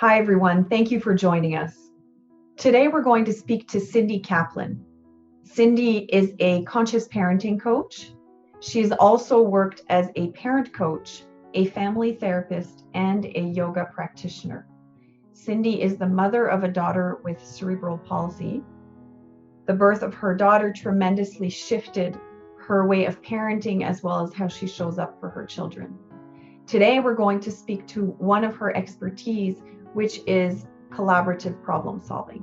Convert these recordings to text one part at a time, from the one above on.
Hi, everyone. Thank you for joining us. Today, we're going to speak to Cindy Kaplan. Cindy is a conscious parenting coach. She's also worked as a parent coach, a family therapist, and a yoga practitioner. Cindy is the mother of a daughter with cerebral palsy. The birth of her daughter tremendously shifted her way of parenting as well as how she shows up for her children. Today, we're going to speak to one of her expertise, which is collaborative problem solving.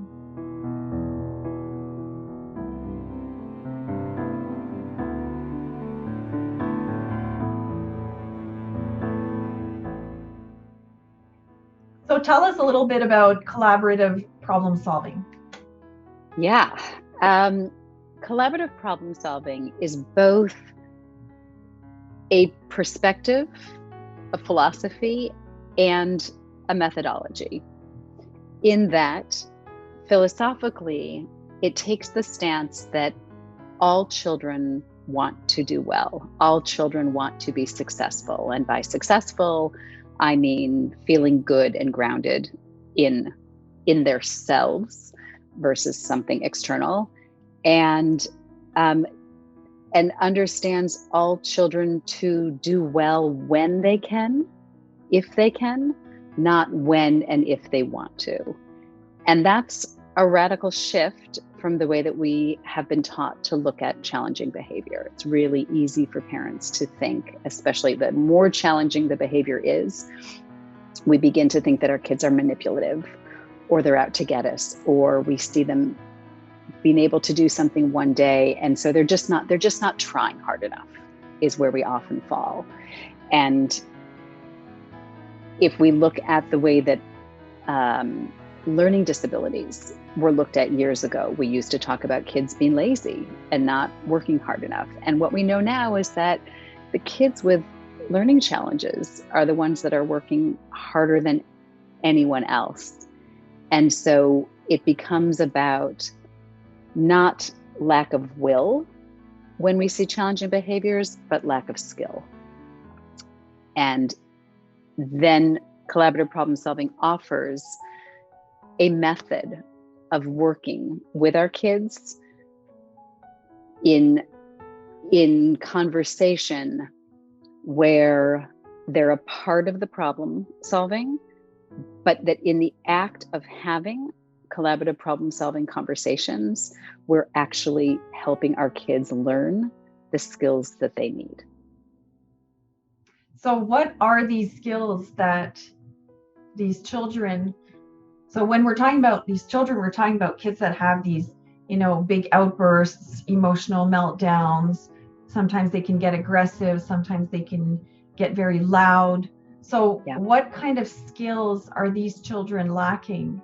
So tell us a little bit about collaborative problem solving. Yeah. Collaborative problem solving is both a perspective, a philosophy, and a methodology. In that, philosophically, it takes the stance that all children want to do well. All children want to be successful. And by successful, I mean feeling good and grounded in their selves versus something external, and understands all children to do well when they can, if they can, not when and if they want to. And that's a radical shift from the way that we have been taught to look at challenging behavior. It's really easy for parents to think, especially the more challenging the behavior is, we begin to think that our kids are manipulative, or they're out to get us, or we see them being able to do something one day, and so they're just not trying hard enough, is where we often fall. And if we look at the way that learning disabilities were looked at years ago, we used to talk about kids being lazy and not working hard enough. And what we know now is that the kids with learning challenges are the ones that are working harder than anyone else. And so it becomes about not lack of will when we see challenging behaviors, but lack of skill. And then collaborative problem solving offers a method of working with our kids in conversation where they're a part of the problem solving, but that in the act of having collaborative problem solving conversations, we're actually helping our kids learn the skills that they need. So what are these skills that these children, so when we're talking about these children, we're talking about kids that have these, big outbursts, emotional meltdowns. Sometimes they can get aggressive, sometimes they can get very loud. So What kind of skills are these children lacking?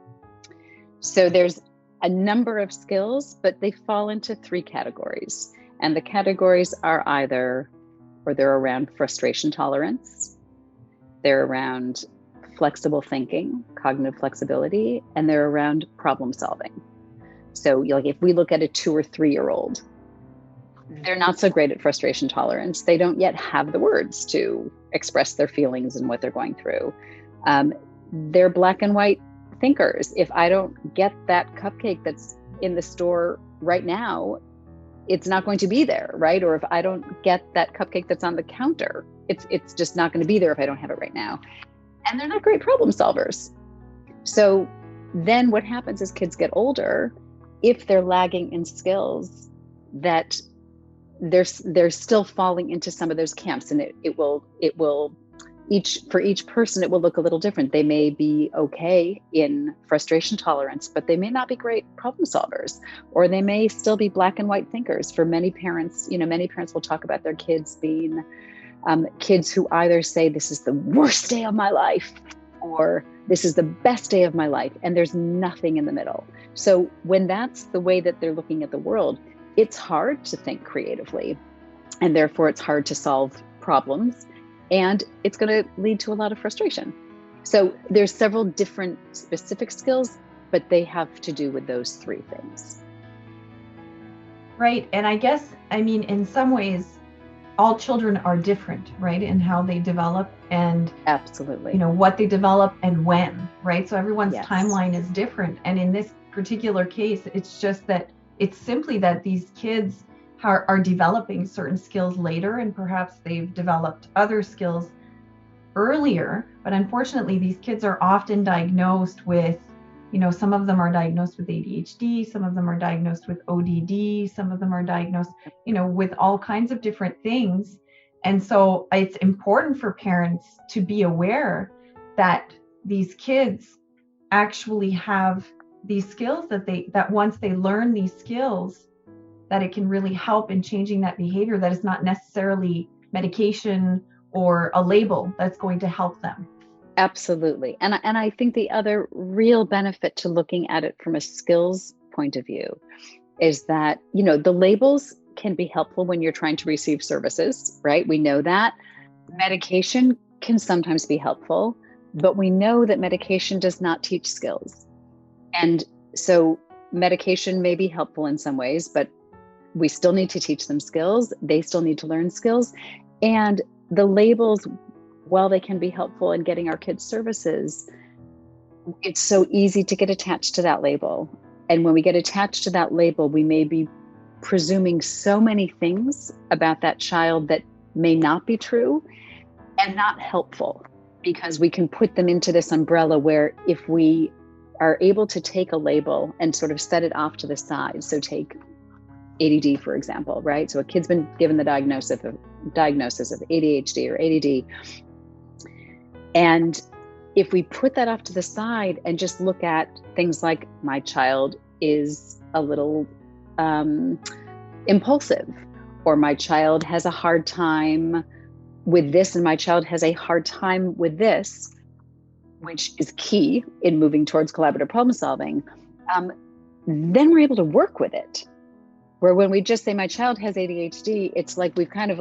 So there's a number of skills, but they fall into three categories. And the categories are they're around frustration tolerance, they're around flexible thinking, cognitive flexibility, and they're around problem solving. So if we look at a 2 or 3-year-old, they're not so great at frustration tolerance. They don't yet have the words to express their feelings and what they're going through. They're black and white thinkers. If I don't get that cupcake that's in the store right now, it's not going to be there, right? Or if I don't get that cupcake that's on the counter, it's just not going to be there if I don't have it right now. And they're not great problem solvers. So then what happens as kids get older, if they're lagging in skills, that they're still falling into some of those camps, and it will for each person, it will look a little different. They may be okay in frustration tolerance, but they may not be great problem solvers, or they may still be black and white thinkers. For many parents, many parents will talk about their kids being kids who either say this is the worst day of my life, or this is the best day of my life, and there's nothing in the middle. So when that's the way that they're looking at the world, it's hard to think creatively, and therefore it's hard to solve problems. And it's going to lead to a lot of frustration. So there's several different specific skills, but they have to do with those three things. Right. And I guess, in some ways, all children are different, right? In how they develop and absolutely, what they develop and when. right? So everyone's Yes. timeline is different. And in this particular case, it's just that it's simply that these kids are developing certain skills later, and perhaps they've developed other skills earlier. But unfortunately, these kids are often diagnosed with, some of them are diagnosed with ADHD, some of them are diagnosed with ODD, some of them are diagnosed, with all kinds of different things. And so it's important for parents to be aware that these kids actually have these skills, that once they learn these skills, that it can really help in changing that behavior, that it's not necessarily medication or a label that's going to help them. Absolutely. And I think the other real benefit to looking at it from a skills point of view is that, the labels can be helpful when you're trying to receive services, right? We know that. Medication can sometimes be helpful, but we know that medication does not teach skills. And so medication may be helpful in some ways, but we still need to teach them skills. They still need to learn skills. And the labels, while they can be helpful in getting our kids services, it's so easy to get attached to that label. And when we get attached to that label, we may be presuming so many things about that child that may not be true and not helpful, because we can put them into this umbrella where if we are able to take a label and sort of set it off to the side. So take ADD, for example, right? So a kid's been given the diagnosis of ADHD or ADD. And if we put that off to the side and just look at things like, my child is a little impulsive, or my child has a hard time with this, and my child has a hard time with this, which is key in moving towards collaborative problem solving, then we're able to work with it. Where when we just say my child has ADHD, it's like we've kind of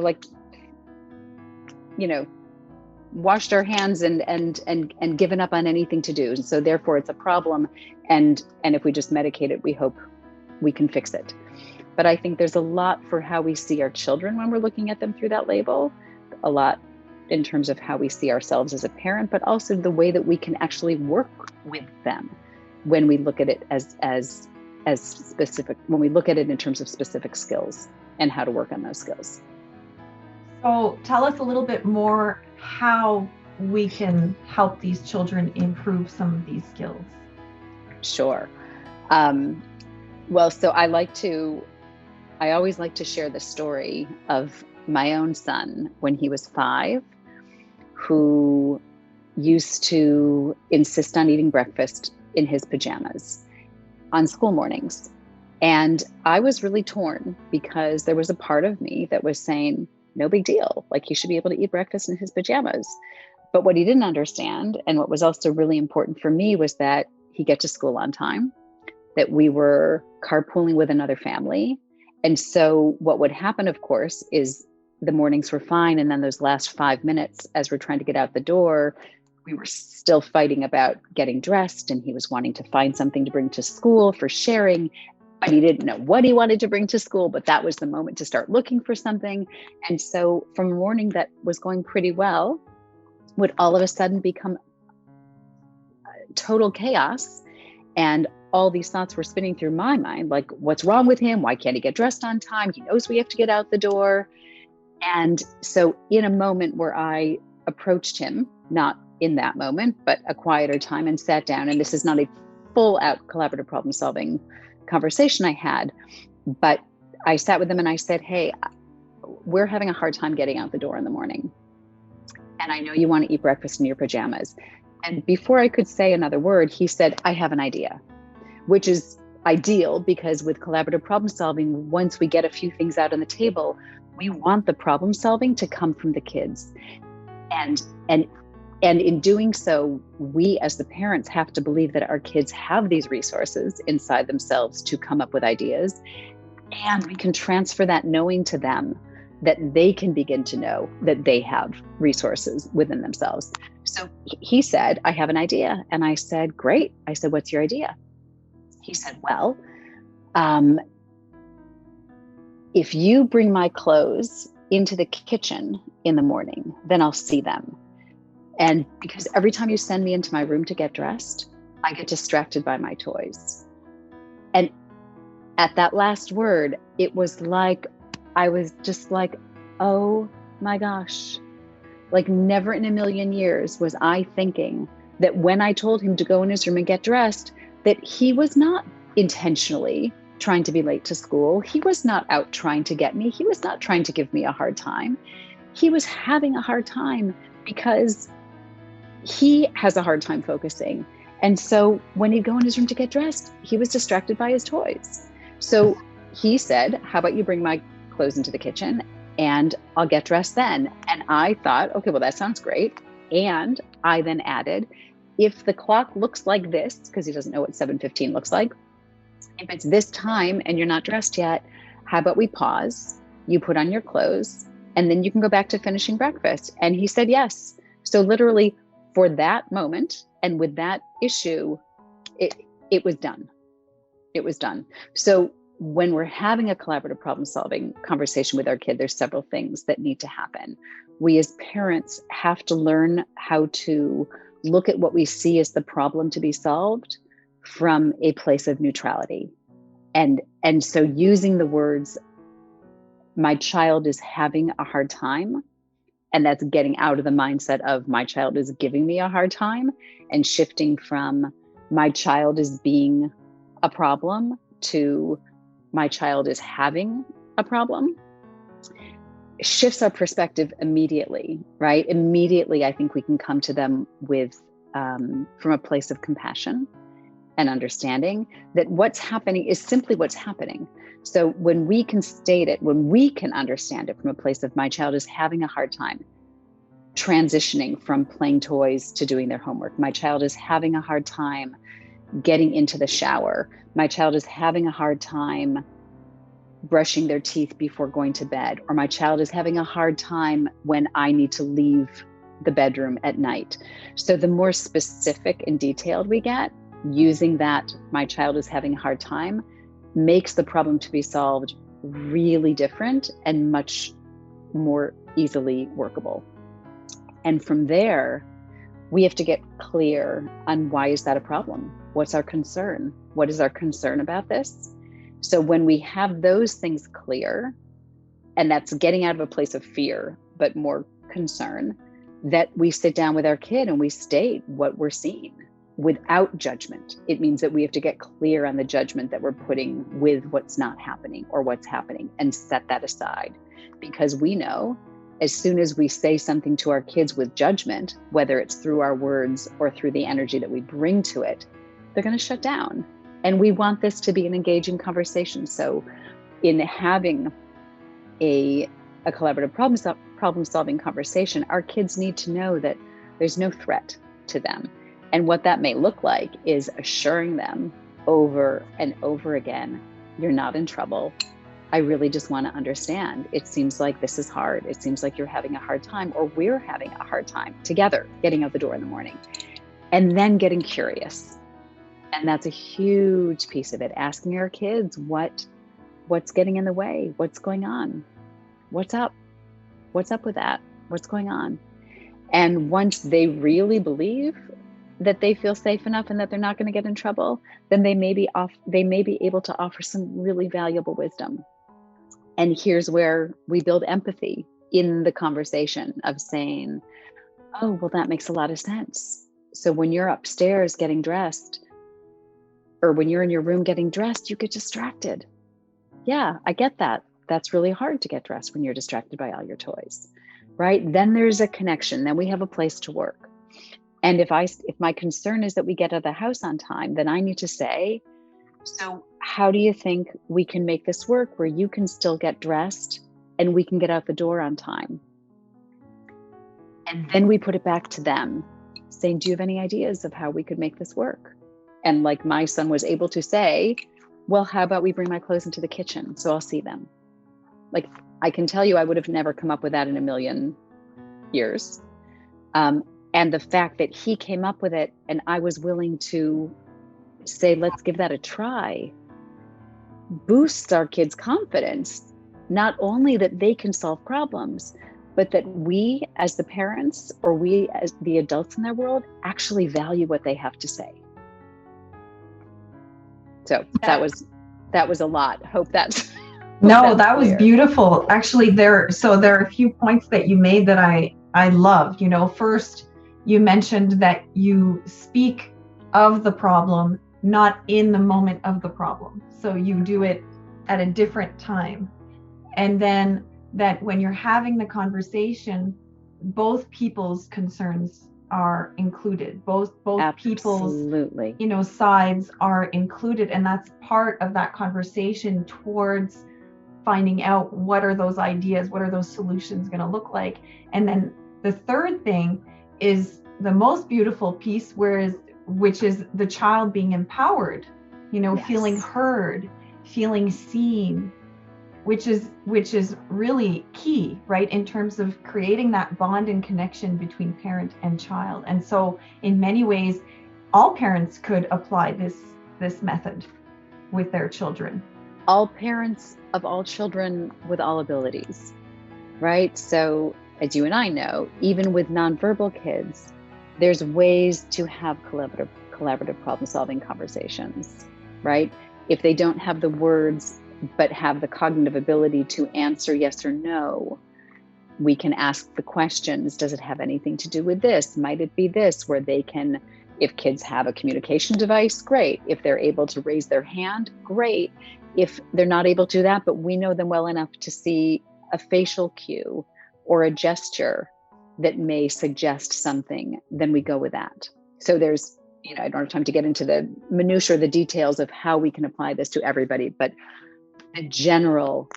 washed our hands and given up on anything to do. And so therefore it's a problem. And if we just medicate it, we hope we can fix it. But I think there's a lot for how we see our children when we're looking at them through that label, a lot in terms of how we see ourselves as a parent, but also the way that we can actually work with them when we look at it as specific, when we look at it in terms of specific skills and how to work on those skills. So tell us a little bit more how we can help these children improve some of these skills. Sure. Well, so I always like to share the story of my own son when he was 5, who used to insist on eating breakfast in his pajamas on school mornings. And I was really torn, because there was a part of me that was saying, no big deal, like he should be able to eat breakfast in his pajamas. But what he didn't understand, and what was also really important for me, was that he get to school on time, that we were carpooling with another family. And so what would happen, of course, is the mornings were fine. And then those last 5 minutes, as we're trying to get out the door, we were still fighting about getting dressed, and he was wanting to find something to bring to school for sharing, but he didn't know what he wanted to bring to school, but that was the moment to start looking for something. And so from a morning that was going pretty well would all of a sudden become total chaos. And all these thoughts were spinning through my mind, like, what's wrong with him? Why can't he get dressed on time? He knows we have to get out the door. And so in a moment where I approached him, not in that moment, but a quieter time, and sat down, and this is not a full out collaborative problem solving conversation I had, but I sat with him and I said, hey, we're having a hard time getting out the door in the morning. And I know you want to eat breakfast in your pajamas. And before I could say another word, he said, I have an idea, which is ideal, because with collaborative problem solving, once we get a few things out on the table, we want the problem solving to come from the kids. And in doing so, we as the parents have to believe that our kids have these resources inside themselves to come up with ideas. And we can transfer that knowing to them, that they can begin to know that they have resources within themselves. So he said, I have an idea. And I said, great. I said, what's your idea? He said, well, if you bring my clothes into the kitchen in the morning, then I'll see them. And because every time you send me into my room to get dressed, I get distracted by my toys. And at that last word, it was like, I was just like, oh my gosh, like never in a million years was I thinking that when I told him to go in his room and get dressed, that he was not intentionally trying to be late to school. He was not out trying to get me. He was not trying to give me a hard time. He was having a hard time because he has a hard time focusing. And so when he'd go in his room to get dressed, he was distracted by his toys. So he said, how about you bring my clothes into the kitchen and I'll get dressed then. And I thought, okay, well, that sounds great. And I then added, if the clock looks like this, because he doesn't know what 7:15 looks like, if it's this time and you're not dressed yet, how about we pause, you put on your clothes, and then you can go back to finishing breakfast. And he said yes. So literally for that moment and with that issue, it was done. It was done. So when we're having a collaborative problem solving conversation with our kid, there's several things that need to happen. We as parents have to learn how to look at what we see as the problem to be solved from a place of neutrality. And so using the words, my child is having a hard time, and that's getting out of the mindset of my child is giving me a hard time, and shifting from my child is being a problem to my child is having a problem, shifts our perspective immediately, right? Immediately, I think we can come to them with, from a place of compassion and understanding that what's happening is simply what's happening. So when we can state it, when we can understand it from a place of my child is having a hard time transitioning from playing toys to doing their homework. My child is having a hard time getting into the shower. My child is having a hard time brushing their teeth before going to bed, or my child is having a hard time when I need to leave the bedroom at night. So the more specific and detailed we get, using that my child is having a hard time makes the problem to be solved really different and much more easily workable. And from there, we have to get clear on why is that a problem? What's our concern? What is our concern about this? So when we have those things clear, and that's getting out of a place of fear, but more concern, that we sit down with our kid and we state what we're seeing without judgment. It means that we have to get clear on the judgment that we're putting with what's not happening or what's happening, and set that aside. Because we know as soon as we say something to our kids with judgment, whether it's through our words or through the energy that we bring to it, they're going to shut down. And we want this to be an engaging conversation. So in having a collaborative problem solving conversation, our kids need to know that there's no threat to them. And what that may look like is assuring them over and over again, you're not in trouble. I really just want to understand. It seems like this is hard. It seems like you're having a hard time, or we're having a hard time together getting out the door in the morning. And then getting curious. And that's a huge piece of it. Asking our kids what's getting in the way? What's going on? What's up? What's up with that? What's going on? And once they really believe that they feel safe enough and that they're not going to get in trouble, then they may be able to offer some really valuable wisdom. And here's where we build empathy in the conversation of saying, oh, well, that makes a lot of sense. So when you're upstairs getting dressed, or when you're in your room getting dressed, you get distracted. Yeah, I get that. That's really hard to get dressed when you're distracted by all your toys, right? Then there's a connection. Then we have a place to work. And if my concern is that we get out of the house on time, then I need to say, so how do you think we can make this work where you can still get dressed and we can get out the door on time? And then we put it back to them saying, do you have any ideas of how we could make this work? And like my son was able to say, well, how about we bring my clothes into the kitchen so I'll see them? Like, I can tell you, I would have never come up with that in a million years. And the fact that he came up with it and I was willing to say, let's give that a try, boosts our kids' confidence, not only that they can solve problems, but that we as the parents, or we as the adults in their world, actually value what they have to say. So that was a lot. Hope that's No, that was clear. beautiful. Actually, there are a few points that you made that I love. First, you mentioned that you speak of the problem, not in the moment of the problem. So you do it at a different time. And then that when you're having the conversation, both people's concerns are included. Both Absolutely. people's sides are included, and that's part of that conversation towards finding out what are those ideas, what are those solutions going to look like. And then the third thing is the most beautiful piece, which is the child being empowered, Yes. feeling heard, feeling seen, which is really key, right, in terms of creating that bond and connection between parent and child. And so in many ways, all parents could apply this method with their children. All parents of all children with all abilities, right? So as you and I know, even with nonverbal kids, there's ways to have collaborative problem-solving conversations, right? If they don't have the words, but have the cognitive ability to answer yes or no, we can ask the questions. Does it have anything to do with this? Might it be this? Where they can, if kids have a communication device, great. If they're able to raise their hand, great. If they're not able to do that, but we know them well enough to see a facial cue or a gesture that may suggest something, then we go with that. So there's, I don't have time to get into the minutiae or the details of how we can apply this to everybody, but the general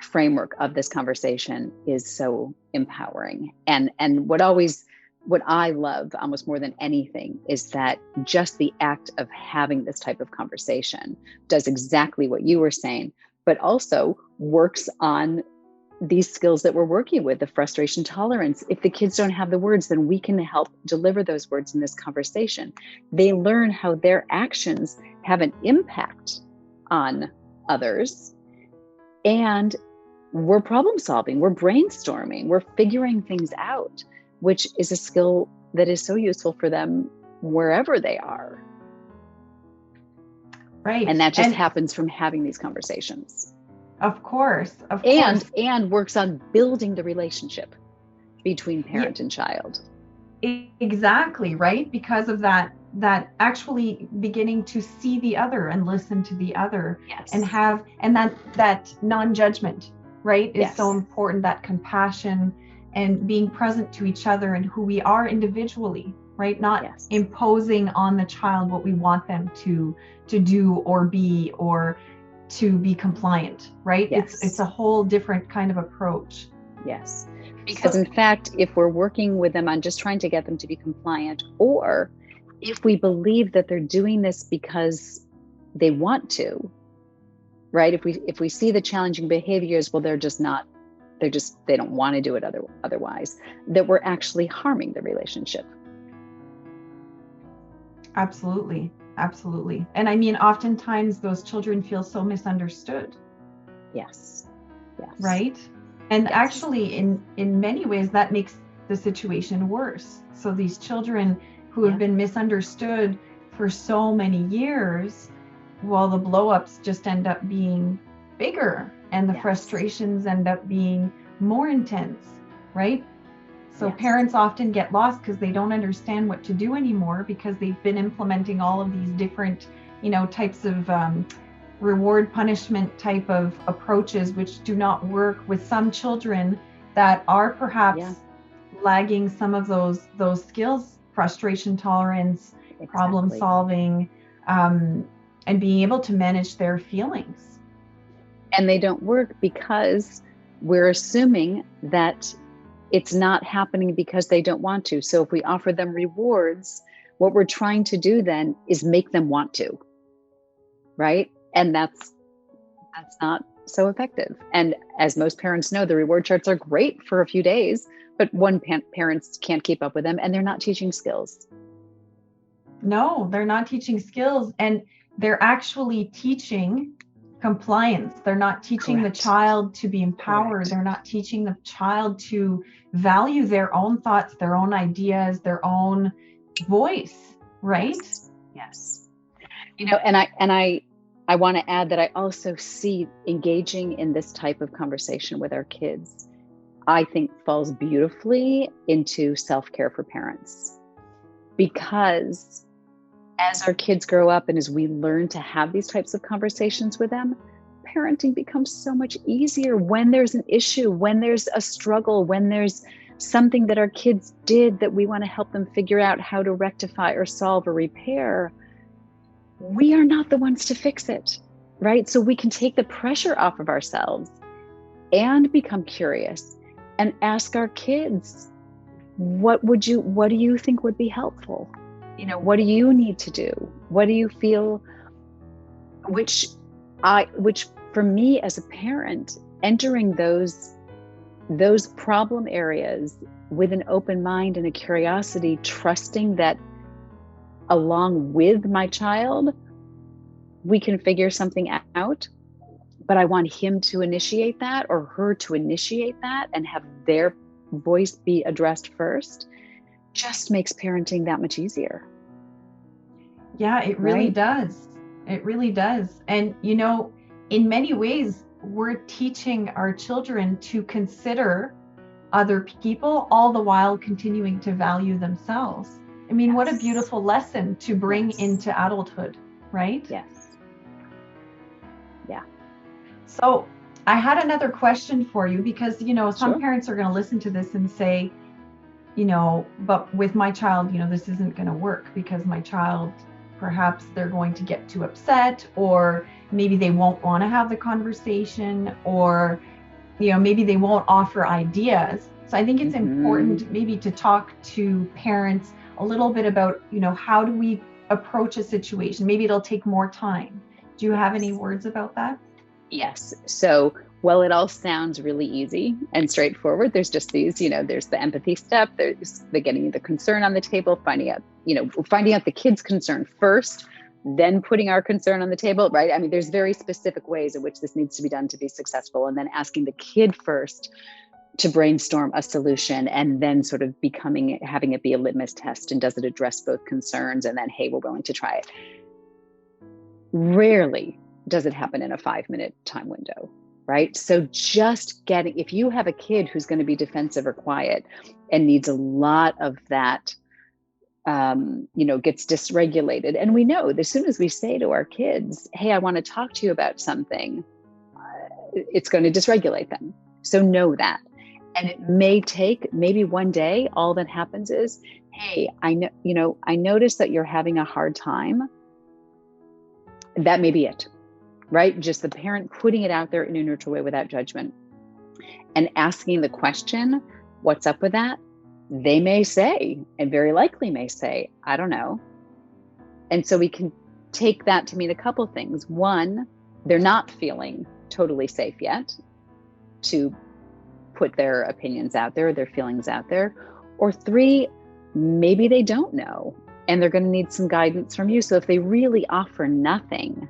framework of this conversation is so empowering. And what I love almost more than anything is that just the act of having this type of conversation does exactly what you were saying, but also works on these skills that we're working with, the frustration tolerance. If the kids don't have the words, then we can help deliver those words in this conversation. They learn how their actions have an impact on others. And we're problem solving, we're brainstorming, we're figuring things out, which is a skill that is so useful for them wherever they are. Right. And that just happens from having these conversations. Of course. And works on building the relationship between parent and child. Exactly, right? Because of that actually beginning to see the other and listen to the other. Yes. and that non-judgment, right, is Yes. so important, that compassion and being present to each other and who we are individually, right? Not Yes. imposing on the child what we want them to do or be, or to be compliant, right? Yes. It's a whole different kind of approach. Yes. Because in fact, if we're working with them on just trying to get them to be compliant, or if we believe that they're doing this because they want to, right? If we see the challenging behaviors, well, they don't want to do it otherwise, that we're actually harming the relationship. Absolutely. And I mean, oftentimes those children feel so misunderstood. Yes. Right? And actually, in many ways, that makes the situation worse. So these children who have been misunderstood for so many years, well, the blow-ups just end up being bigger, and the frustrations end up being more intense, right? So parents often get lost because they don't understand what to do anymore, because they've been implementing all of these different, types of reward punishment type of approaches, which do not work with some children that are perhaps lagging some of those skills, frustration tolerance, problem solving, and being able to manage their feelings. And they don't work because we're assuming that it's not happening because they don't want to. So if we offer them rewards, what we're trying to do then is make them want to, right? And that's not so effective. And as most parents know, the reward charts are great for a few days, but parents can't keep up with them, and they're not teaching skills. No, they're not teaching skills, and they're actually teaching compliance. They're not teaching the child to be empowered. They're not teaching the child to value their own thoughts, their own ideas, their own voice, right? Yes. You know, and I want to add that I also see engaging in this type of conversation with our kids, I think falls beautifully into self-care for parents. Because as our kids grow up and as we learn to have these types of conversations with them, parenting becomes so much easier when there's an issue, when there's a struggle, when there's something that our kids did that we want to help them figure out how to rectify or solve or repair. We are not the ones to fix it, right? So we can take the pressure off of ourselves and become curious and ask our kids, what do you think would be helpful? You know, what do you need to do? What do you feel, which for me as a parent, entering those problem areas with an open mind and a curiosity, trusting that along with my child, we can figure something out, but I want him to initiate that or her to initiate that and have their voice be addressed first, just makes parenting that much easier. Yeah, it really does. It really does. And, you know, in many ways, we're teaching our children to consider other people, all the while continuing to value themselves. I mean, what a beautiful lesson to bring into adulthood, right? Yes. Yeah. So I had another question for you because, you know, some parents are going to listen to this and say, you know, but with my child, you know, this isn't going to work because my child, perhaps they're going to get too upset, or maybe they won't want to have the conversation, or, you know, maybe they won't offer ideas. So I think it's important maybe to talk to parents a little bit about, you know, how do we approach a situation? Maybe it'll take more time. Do you have any words about that? Yes. So, well, it all sounds really easy and straightforward. There's just these, you know, there's the empathy step, there's the getting the concern on the table, finding out the kid's concern first, then putting our concern on the table, right? I mean, there's very specific ways in which this needs to be done to be successful, and then asking the kid first to brainstorm a solution, and then sort of having it be a litmus test, and does it address both concerns, and then, hey, we're willing to try it. Rarely does it happen in a 5-minute time window, right? So just if you have a kid who's going to be defensive or quiet and needs a lot of that, gets dysregulated. And we know as soon as we say to our kids, hey, I want to talk to you about something, it's going to dysregulate them. So know that. And it may take, maybe one day, all that happens is, hey, I noticed that you're having a hard time. That may be it, right? Just the parent putting it out there in a neutral way without judgment and asking the question, what's up with that? They may say, and very likely may say, I don't know. And so we can take that to mean a couple things. One, they're not feeling totally safe yet to put their opinions out there, their feelings out there. Or three, maybe they don't know and they're going to need some guidance from you. So if they really offer nothing,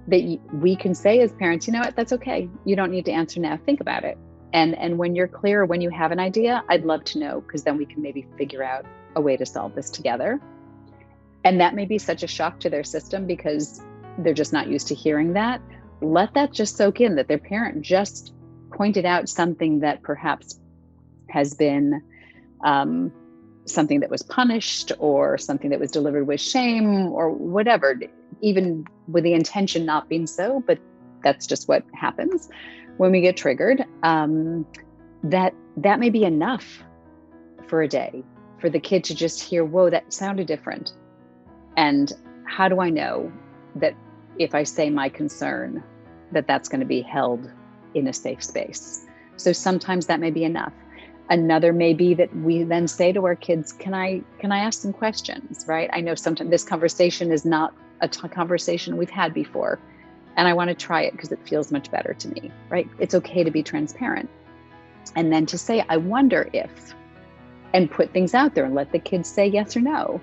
that we can say as parents, you know what, that's okay. You don't need to answer now. Think about it. And when you're clear, when you have an idea, I'd love to know, because then we can maybe figure out a way to solve this together. And that may be such a shock to their system because they're just not used to hearing that. Let that just soak in, that their parent just pointed out something that perhaps has been something that was punished, or something that was delivered with shame, or whatever, even with the intention not being so, but that's just what happens when we get triggered. That may be enough for a day, for the kid to just hear, whoa, that sounded different. And how do I know that if I say my concern, that's going to be held in a safe space? So sometimes that may be enough. Another may be that we then say to our kids, can I ask some questions, right? I know sometimes this conversation is not a conversation we've had before, and I want to try it because it feels much better to me, right? It's okay to be transparent. And then to say, I wonder if, and put things out there and let the kids say yes or no.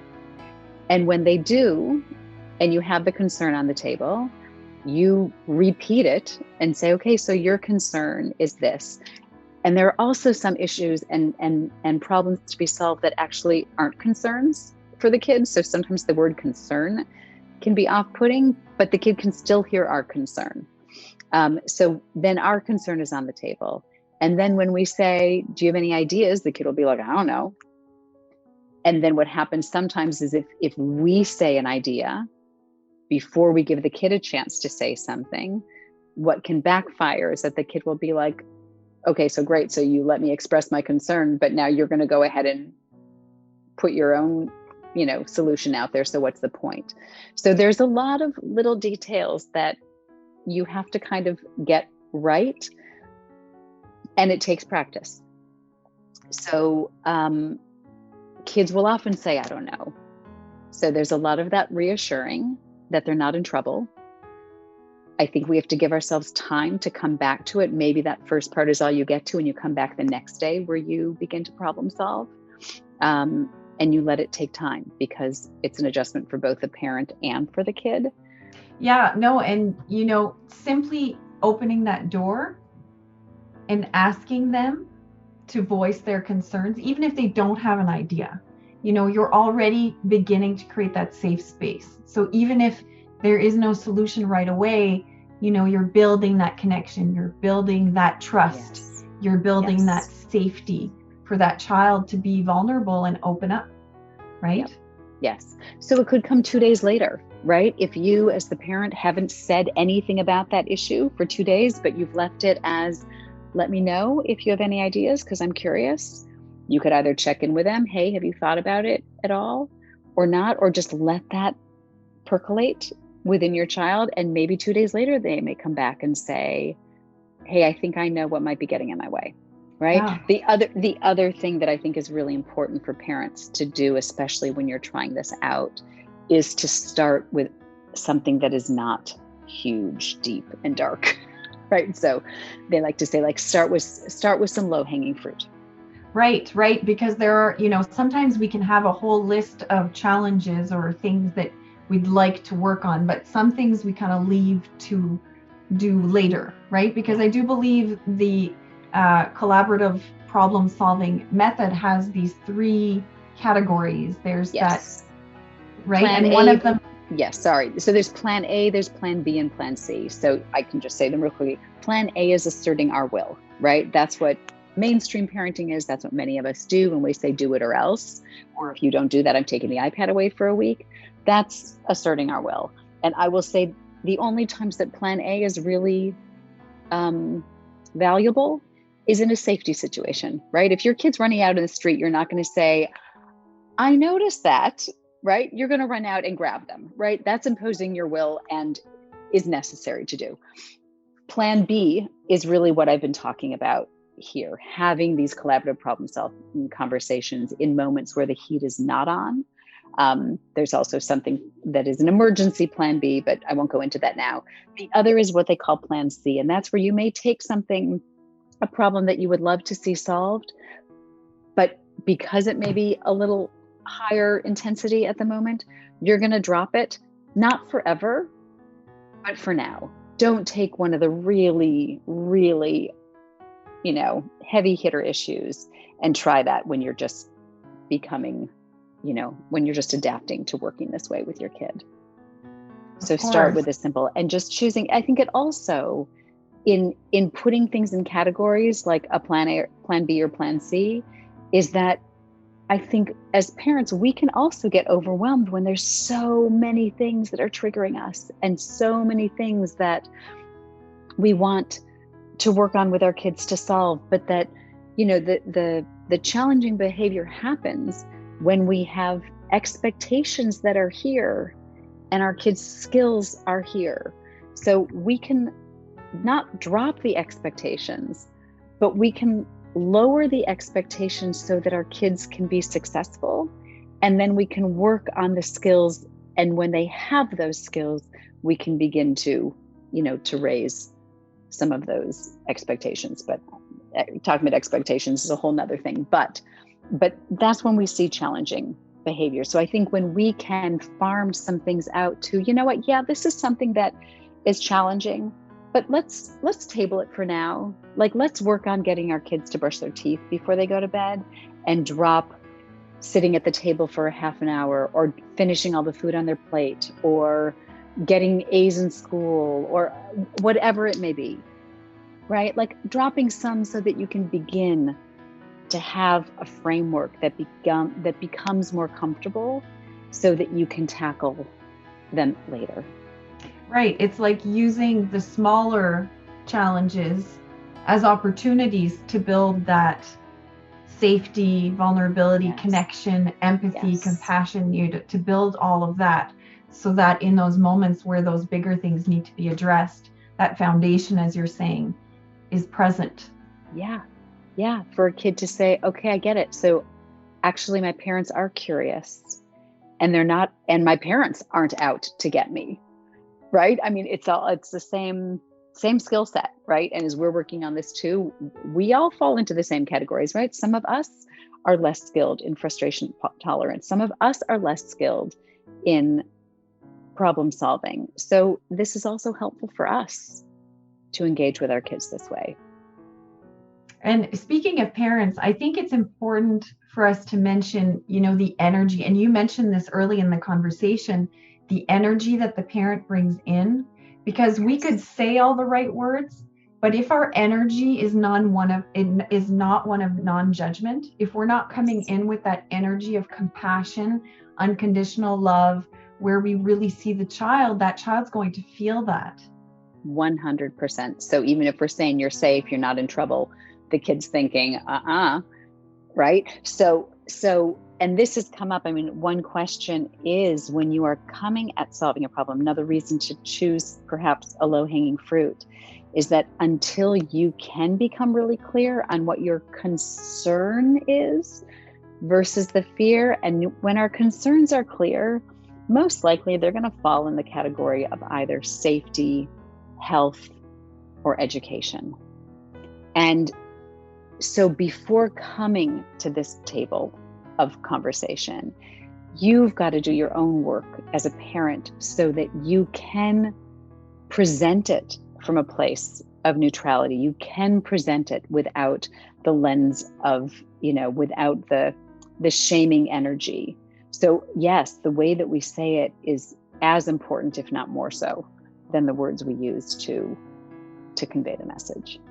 And when they do, and you have the concern on the table, you repeat it and say, okay, so your concern is this. And there are also some issues and problems to be solved that actually aren't concerns for the kids. So sometimes the word concern can be off-putting, but the kid can still hear our concern. So then our concern is on the table. And then when we say, do you have any ideas? The kid will be like, I don't know. And then what happens sometimes is if we say an idea before we give the kid a chance to say something, what can backfire is that the kid will be like, okay, so great. So you let me express my concern, but now you're going to go ahead and put your own, solution out there. So what's the point? So there's a lot of little details that you have to kind of get right. And it takes practice. So kids will often say, I don't know. So there's a lot of that reassuring that they're not in trouble. I think we have to give ourselves time to come back to it. Maybe that first part is all you get to, and you come back the next day where you begin to problem solve. And you let it take time, because it's an adjustment for both the parent and for the kid. Yeah, no, and simply opening that door and asking them to voice their concerns, even if they don't have an idea, you're already beginning to create that safe space. So even if there is no solution right away, you're building that connection, you're building that trust, yes. You're building that safety for that child to be vulnerable and open up, right? Yep. Yes. So it could come 2 days later, right? If you as the parent haven't said anything about that issue for 2 days, but you've left it as, let me know if you have any ideas, because I'm curious. You could either check in with them, hey, have you thought about it at all, or not, or just let that percolate within your child. And maybe 2 days later, they may come back and say, hey, I think I know what might be getting in my way, right? Yeah. The other thing that I think is really important for parents to do, especially when you're trying this out, is to start with something that is not huge, deep, and dark. Right. So they like to say, start with some low-hanging fruit. Right. Because there are, sometimes we can have a whole list of challenges or things that we'd like to work on, but some things we kind of leave to do later, right? Because I do believe the collaborative problem solving method has these 3 categories. There's that, right? Plan and A, one of them. Yes, sorry. So there's plan A, there's plan B, and plan C. So I can just say them real quickly. Plan A is asserting our will, right? That's what mainstream parenting is. That's what many of us do when we say do it or else. Or if you don't do that, I'm taking the iPad away for a week. That's asserting our will. And I will say the only times that plan A is really valuable is in a safety situation, right? If your kid's running out in the street, you're not going to say, I noticed that, right? You're going to run out and grab them, right? That's imposing your will and is necessary to do. Plan B is really what I've been talking about here, having these collaborative problem solving conversations in moments where the heat is not on. There's also something that is an emergency plan B, but I won't go into that now. The other is what they call plan C, and that's where you may take a problem that you would love to see solved, but because it may be a little higher intensity at the moment, you're going to drop it, not forever, but for now. Don't take one of the really, really, heavy hitter issues and try that when you're just becoming, when you're just adapting to working this way with your kid. So start with a simple and just choosing. I think it also in putting things in categories like a plan A, plan B, or plan C, is that I think as parents, we can also get overwhelmed when there's so many things that are triggering us and so many things that we want to work on with our kids to solve, but that, the challenging behavior happens when we have expectations that are here and our kids' skills are here. So we can not drop the expectations, but we can lower the expectations so that our kids can be successful. And then we can work on the skills. And when they have those skills, we can begin to, to raise some of those expectations. But talking about expectations is a whole nother thing. But that's when we see challenging behavior. So I think when we can farm some things out to, this is something that is challenging, but let's table it for now. Like, let's work on getting our kids to brush their teeth before they go to bed, and drop sitting at the table for a half an hour, or finishing all the food on their plate, or getting A's in school, or whatever it may be, right? Like, dropping some so that you can begin to have a framework that becomes more comfortable, so that you can tackle them later. Right. It's like using the smaller challenges as opportunities to build that safety, vulnerability, Yes. connection, empathy, Yes. compassion, to build all of that, so that in those moments where those bigger things need to be addressed, that foundation, as you're saying, is present. Yeah. Yeah. For a kid to say, okay, I get it. So actually my parents are curious, and and my parents aren't out to get me. Right. I mean, it's the same skill set, right? And as we're working on this too, we all fall into the same categories, right? Some of us are less skilled in frustration tolerance. Some of us are less skilled in problem solving. So this is also helpful for us to engage with our kids this way. And speaking of parents, I think it's important for us to mention, the energy, and you mentioned this early in the conversation, the energy that the parent brings in, because we could say all the right words, but if our energy is not one of non-judgment, if we're not coming in with that energy of compassion, unconditional love, where we really see the child, that child's going to feel that. 100%. So even if we're saying you're safe, you're not in trouble, the kid's thinking, right? So, and this has come up. I mean, one question is, when you are coming at solving a problem, another reason to choose perhaps a low-hanging fruit is that until you can become really clear on what your concern is versus the fear, and when our concerns are clear, most likely they're going to fall in the category of either safety, health, or education. And so before coming to this table of conversation, you've got to do your own work as a parent so that you can present it from a place of neutrality. You can present it without the lens of, without the shaming energy. So yes, the way that we say it is as important, if not more so, than the words we use to convey the message.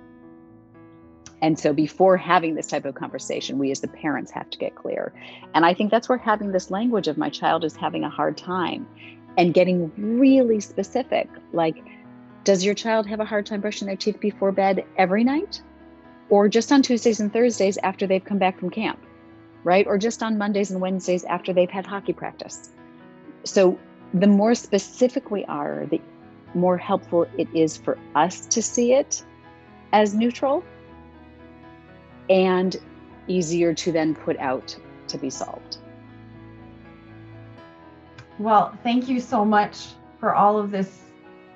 And so before having this type of conversation, we as the parents have to get clear. And I think that's where having this language of my child is having a hard time, and getting really specific. Like, does your child have a hard time brushing their teeth before bed every night? Or just on Tuesdays and Thursdays after they've come back from camp, right? Or just on Mondays and Wednesdays after they've had hockey practice? So the more specific we are, the more helpful it is for us to see it as neutral, and easier to then put out to be solved. Well, thank you so much for all of this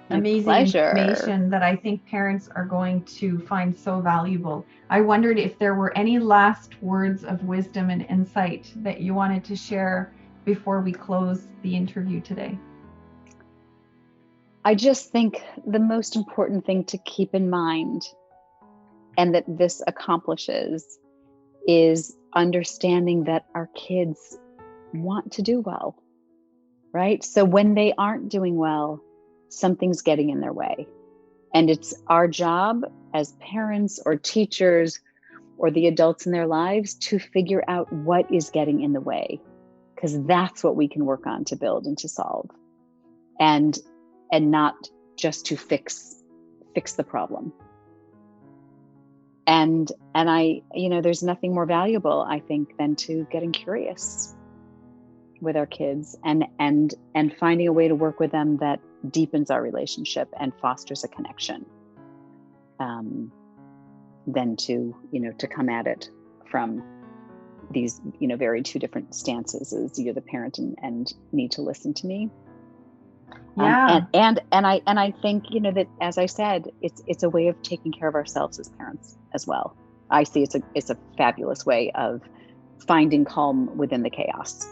amazing information that I think parents are going to find so valuable. I wondered if there were any last words of wisdom and insight that you wanted to share before we close the interview today. I just think the most important thing to keep in mind, and that this accomplishes, is understanding that our kids want to do well, right? So when they aren't doing well, something's getting in their way. And it's our job as parents or teachers or the adults in their lives to figure out what is getting in the way, because that's what we can work on to build and to solve, and not just to fix the problem. And I, there's nothing more valuable, I think, than to getting curious with our kids and finding a way to work with them that deepens our relationship and fosters a connection, than to come at it from these, very two different stances, as you're the parent and need to listen to me. Yeah. And I think, that, as I said, it's a way of taking care of ourselves as parents as well. I see it's a fabulous way of finding calm within the chaos.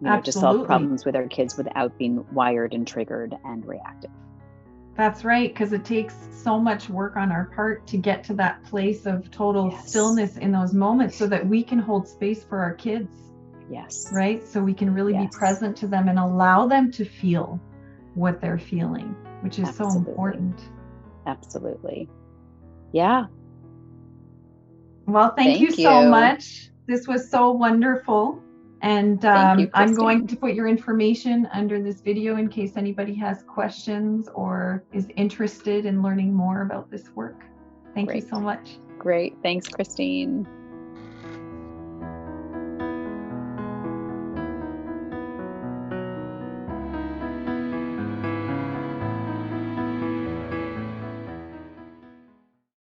to solve Absolutely. problems with our kids without being wired and triggered and reactive. That's right, because it takes so much work on our part to get to that place of total stillness in those moments so that we can hold space for our kids. Yes. Right? So we can really be present to them and allow them to feel what they're feeling, which is so important. Absolutely. Yeah. Well, thank you so much. This was so wonderful. And I'm going to put your information under this video in case anybody has questions or is interested in learning more about this work. Thank you so much. Great. Thanks, Christine.